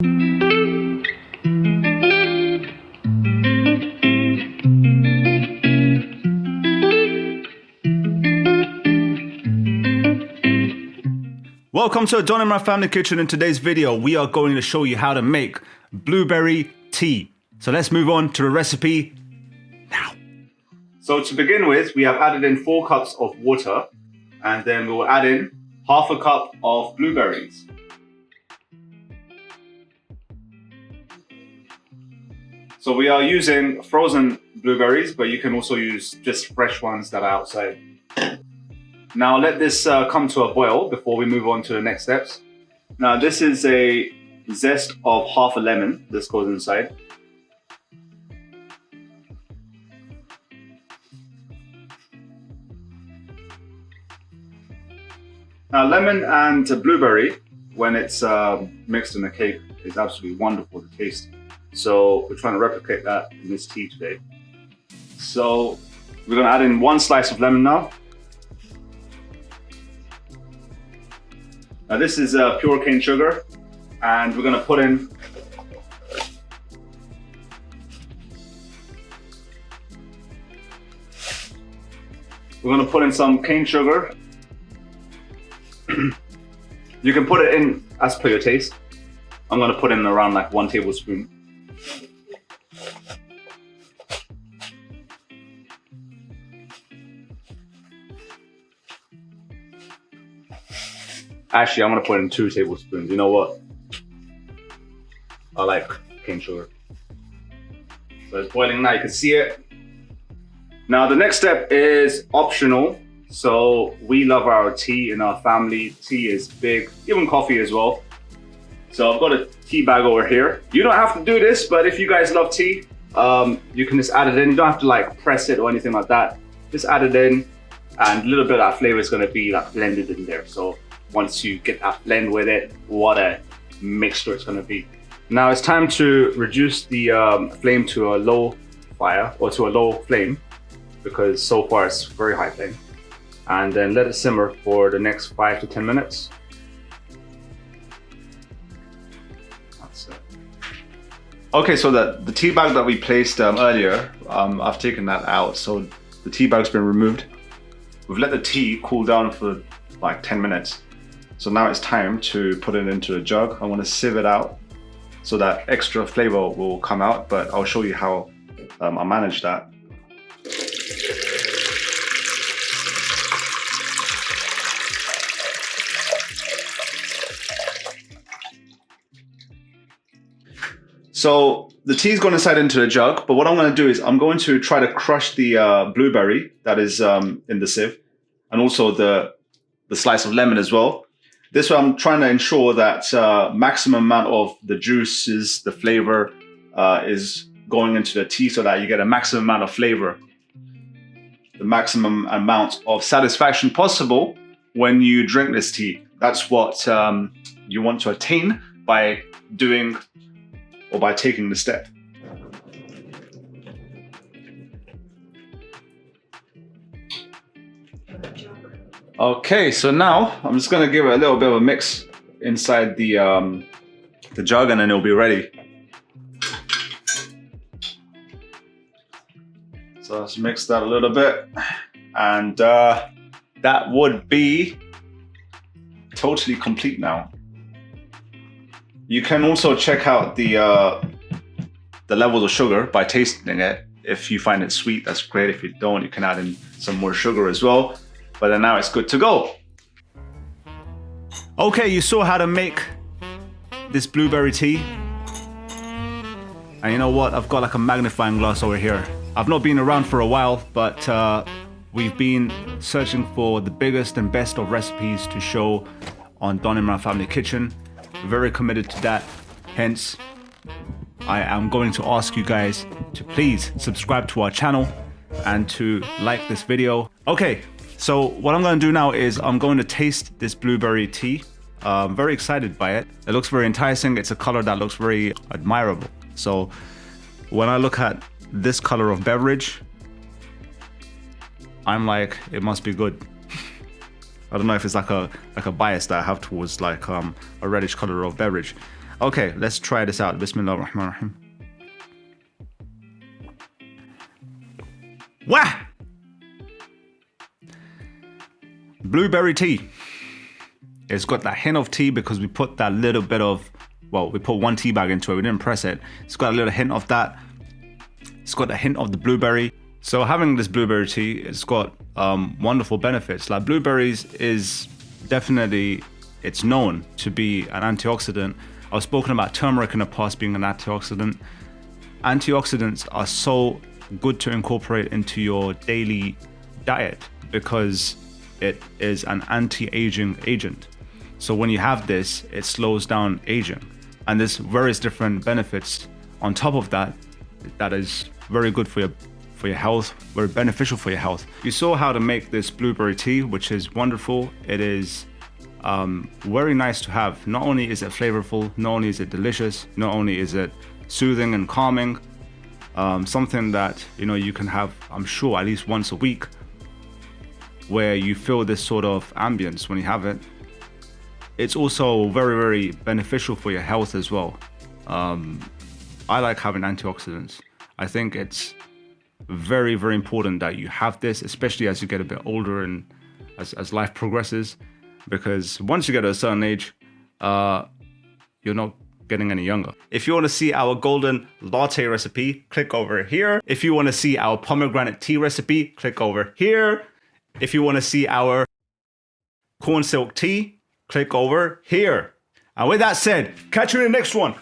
Welcome to Imran.Family Kitchen. In today's video, we are going to show you how to make blueberry tea. So let's move on to the recipe now. So to begin with, we have added in 4 cups of water, and then we will add in half a cup of blueberries. So we are using frozen blueberries, but you can also use just fresh ones that are outside. Now let this come to a boil before we move on to the next steps. Now this is a zest of half a lemon. This goes inside. Now lemon and blueberry, when it's mixed in a cake, is absolutely wonderful to taste. So we're trying to replicate that in this tea today. So we're going to add in 1 slice of lemon now. Now this is pure cane sugar, and we're going to put in some cane sugar. You can put it in as per your taste. I'm going to put in around like 1 tablespoon. Actually, I'm going to put in 2 tablespoons. You know what? I like cane sugar. So it's boiling now, you can see it. Now the next step is optional. So we love our tea in our family. Tea is big, even coffee as well. So I've got a tea bag over here. You don't have to do this, but if you guys love tea, you can just add it in. You don't have to like press it or anything like that. Just add it in, and a little bit of that flavor is going to be like blended in there. So once you get that blend with it, what a mixture it's going to be. Now it's time to reduce the flame to a low fire, or to a low flame, because so far it's very high flame. And then let it simmer for the next 5 to 10 minutes. That's it. Okay, so the tea bag that we placed earlier, I've taken that out. So the tea bag's been removed. We've let the tea cool down for like 10 minutes. So now it's time to put it into a jug. I want to sieve it out so that extra flavor will come out, but I'll show you how I manage that. So the tea's gone inside into the jug, but what I'm going to do is I'm going to try to crush the blueberry that is in the sieve, and also the slice of lemon as well. This way I'm trying to ensure that maximum amount of the juices, the flavor is going into the tea, so that you get a maximum amount of flavor, the maximum amount of satisfaction possible when you drink this tea. That's what you want to attain by doing or by taking the step. Okay, so now I'm just gonna give it a little bit of a mix inside the jug, and then it'll be ready. So let's mix that a little bit, and that would be totally complete now. You can also check out the levels of sugar by tasting it. If you find it sweet, that's great. If you don't, you can add in some more sugar as well. But then now it's good to go. Okay, you saw how to make this blueberry tea. And you know what? I've got like a magnifying glass over here. I've not been around for a while, but we've been searching for the biggest and best of recipes to show on Imran.Family Kitchen. Very committed to that. Hence, I am going to ask you guys to please subscribe to our channel and to like this video. Okay, so what I'm going to do now is I'm going to taste this blueberry tea. I'm very excited by it. It looks very enticing. It's a color that looks very admirable. So when I look at this color of beverage, I'm like, it must be good. I don't know if it's like a bias that I have towards like a reddish color of beverage. Okay, let's try this out. Bismillah ar-Rahman ar-Rahim. Wah! Blueberry tea. It's got that hint of tea because we put that little bit of, well, we put 1 tea bag into it. We didn't press it. It's got a little hint of that. It's got a hint of the blueberry. So having this blueberry tea, it's got wonderful benefits. Like blueberries is definitely, it's known to be an antioxidant. I've spoken about turmeric in the past being an antioxidant. Antioxidants are so good to incorporate into your daily diet because it is an anti-aging agent. So when you have this, it slows down aging. And there's various different benefits on top of that that is very good for your health, very beneficial for your health. You saw how to make this blueberry tea, which is wonderful. It is very nice to have. Not only is it flavorful, not only is it delicious, not only is it soothing and calming, something that you can have, I'm sure, at least once a week, where you feel this sort of ambience when you have it. It's also very, very beneficial for your health as well. I like having antioxidants. I think it's very, very important that you have this, especially as you get a bit older and as life progresses, because once you get to a certain age, you're not getting any younger. If you want to see our golden latte recipe, click over here. If you want to see our pomegranate tea recipe, click over here. If you want to see our corn silk tea, click over here. And with that said, catch you in the next one.